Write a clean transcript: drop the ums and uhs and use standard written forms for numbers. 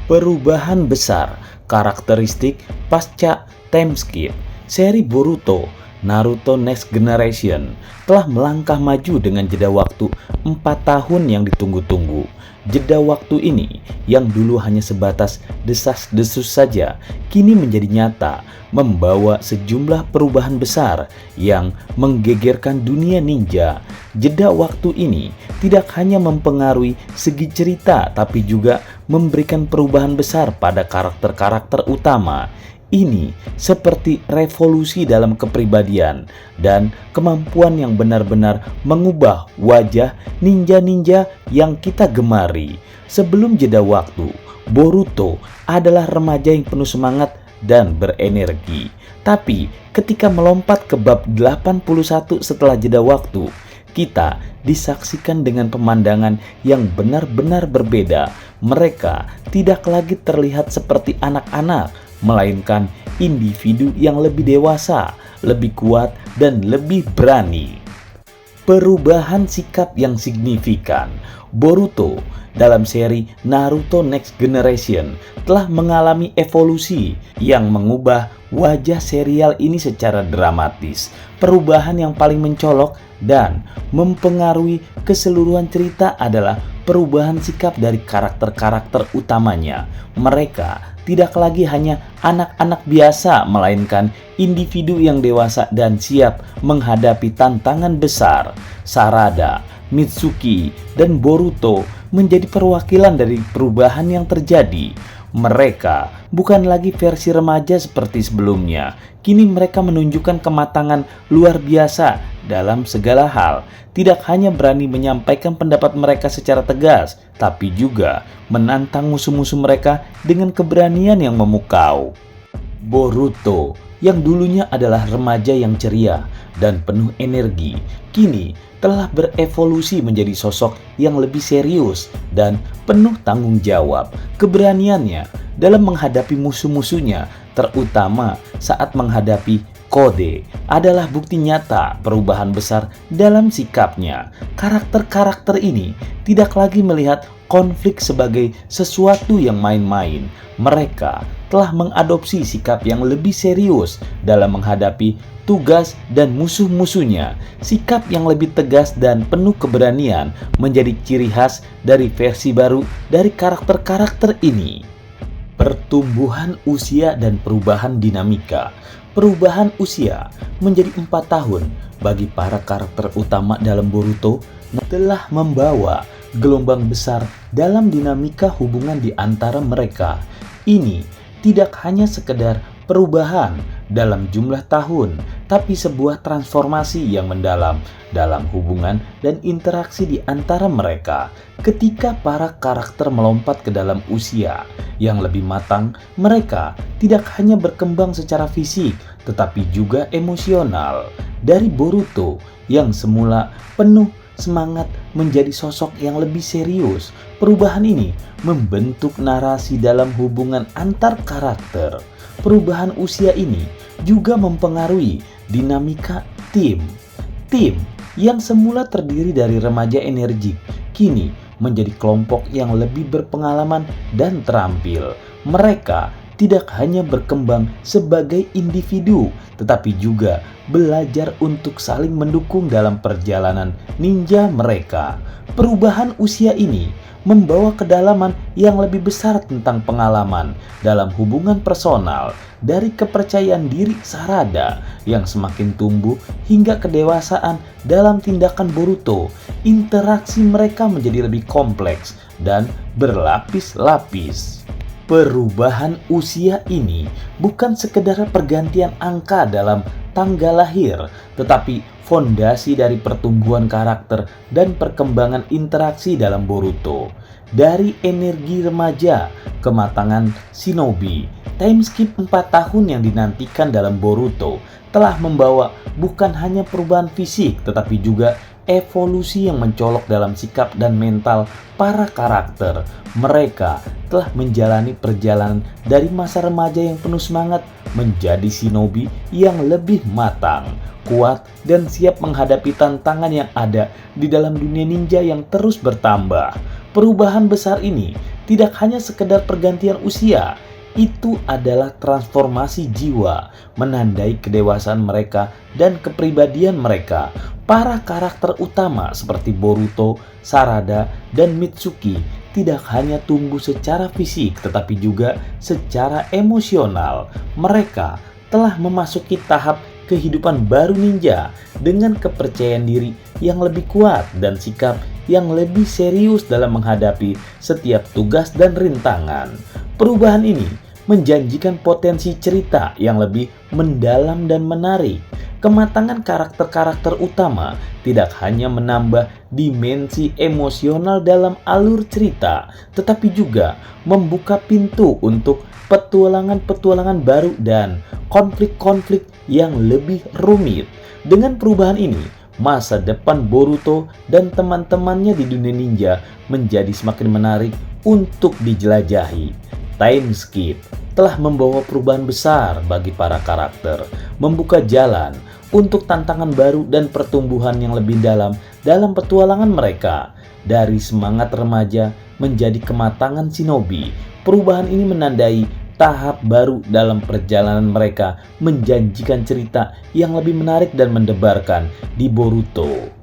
Perubahan besar karakteristik pasca time skip. Seri Boruto Naruto Next Generation telah melangkah maju dengan jeda waktu 4 tahun yang ditunggu-tunggu. Jeda waktu ini yang dulu hanya sebatas desas-desus saja, kini menjadi nyata, membawa sejumlah perubahan besar yang menggegerkan dunia ninja. Jeda waktu ini tidak hanya mempengaruhi segi cerita, tapi juga memberikan perubahan besar pada karakter-karakter utama. Ini seperti revolusi dalam kepribadian dan kemampuan yang benar-benar mengubah wajah ninja-ninja yang kita gemari. Sebelum jeda waktu, Boruto adalah remaja yang penuh semangat dan berenergi. Tapi ketika melompat ke bab 81 setelah jeda waktu, kita disaksikan dengan pemandangan yang benar-benar berbeda. Mereka tidak lagi terlihat seperti anak-anak, melainkan individu yang lebih dewasa, lebih kuat, dan lebih berani. Perubahan sikap yang signifikan. Boruto dalam seri Naruto Next Generation telah mengalami evolusi yang mengubah wajah serial ini secara dramatis. Perubahan yang paling mencolok dan mempengaruhi keseluruhan cerita adalah perubahan sikap dari karakter-karakter utamanya. Mereka tidak lagi hanya anak-anak biasa, melainkan individu yang dewasa dan siap menghadapi tantangan besar. Sarada, Mitsuki, dan Boruto menjadi perwakilan dari perubahan yang terjadi. Mereka bukan lagi versi remaja seperti sebelumnya. Kini mereka menunjukkan kematangan luar biasa dalam segala hal. Tidak hanya berani menyampaikan pendapat mereka secara tegas, tapi juga menantang musuh-musuh mereka dengan keberanian yang memukau. Boruto yang dulunya adalah remaja yang ceria dan penuh energi, kini telah berevolusi menjadi sosok yang lebih serius dan penuh tanggung jawab. Keberaniannya dalam menghadapi musuh-musuhnya, terutama saat menghadapi Kode, adalah bukti nyata perubahan besar dalam sikapnya. Karakter-karakter ini tidak lagi melihat konflik sebagai sesuatu yang main-main. Mereka telah mengadopsi sikap yang lebih serius dalam menghadapi tugas dan musuh-musuhnya. Sikap yang lebih tegas dan penuh keberanian menjadi ciri khas dari versi baru dari karakter-karakter ini. Pertumbuhan usia dan perubahan dinamika. Perubahan usia menjadi 4 tahun bagi para karakter utama dalam Boruto telah membawa gelombang besar dalam dinamika hubungan di antara mereka. Ini tidak hanya sekedar perubahan dalam jumlah tahun, tapi sebuah transformasi yang mendalam dalam hubungan dan interaksi di antara mereka. Ketika para karakter melompat ke dalam usia yang lebih matang, mereka tidak hanya berkembang secara fisik, tetapi juga emosional. Dari Boruto yang semula penuh semangat menjadi sosok yang lebih serius, perubahan ini membentuk narasi dalam hubungan antar karakter. Perubahan usia ini juga mempengaruhi dinamika tim. Tim yang semula terdiri dari remaja energik, kini menjadi kelompok yang lebih berpengalaman dan terampil. Mereka tidak hanya berkembang sebagai individu, tetapi juga belajar untuk saling mendukung dalam perjalanan ninja mereka. Perubahan usia ini membawa kedalaman yang lebih besar tentang pengalaman dalam hubungan personal, dari kepercayaan diri Sarada yang semakin tumbuh hingga kedewasaan dalam tindakan Boruto. Interaksi mereka menjadi lebih kompleks dan berlapis-lapis. Perubahan usia ini bukan sekedar pergantian angka dalam tanggal lahir, tetapi fondasi dari pertumbuhan karakter dan perkembangan interaksi dalam Boruto. Dari energi remaja, kematangan shinobi, time skip 4 tahun yang dinantikan dalam Boruto telah membawa bukan hanya perubahan fisik, tetapi juga evolusi yang mencolok dalam sikap dan mental para karakter. Mereka telah menjalani perjalanan dari masa remaja yang penuh semangat menjadi shinobi yang lebih matang, kuat, dan siap menghadapi tantangan yang ada di dalam dunia ninja yang terus bertambah. Perubahan besar ini tidak hanya sekedar pergantian usia, itu adalah transformasi jiwa, menandai kedewasaan mereka dan kepribadian mereka. Para karakter utama seperti Boruto, Sarada, dan Mitsuki tidak hanya tumbuh secara fisik tetapi juga secara emosional. Mereka telah memasuki tahap kehidupan baru ninja dengan kepercayaan diri yang lebih kuat dan sikap yang lebih serius dalam menghadapi setiap tugas dan rintangan. Perubahan ini menjanjikan potensi cerita yang lebih mendalam dan menarik. Kematangan karakter-karakter utama tidak hanya menambah dimensi emosional dalam alur cerita, tetapi juga membuka pintu untuk petualangan-petualangan baru dan konflik-konflik yang lebih rumit. Dengan perubahan ini, masa depan Boruto dan teman-temannya di dunia ninja menjadi semakin menarik untuk dijelajahi. Time skip telah membawa perubahan besar bagi para karakter, membuka jalan untuk tantangan baru dan pertumbuhan yang lebih dalam petualangan mereka. Dari semangat remaja menjadi kematangan shinobi, perubahan ini menandai tahap baru dalam perjalanan mereka, menjanjikan cerita yang lebih menarik dan mendebarkan di Boruto.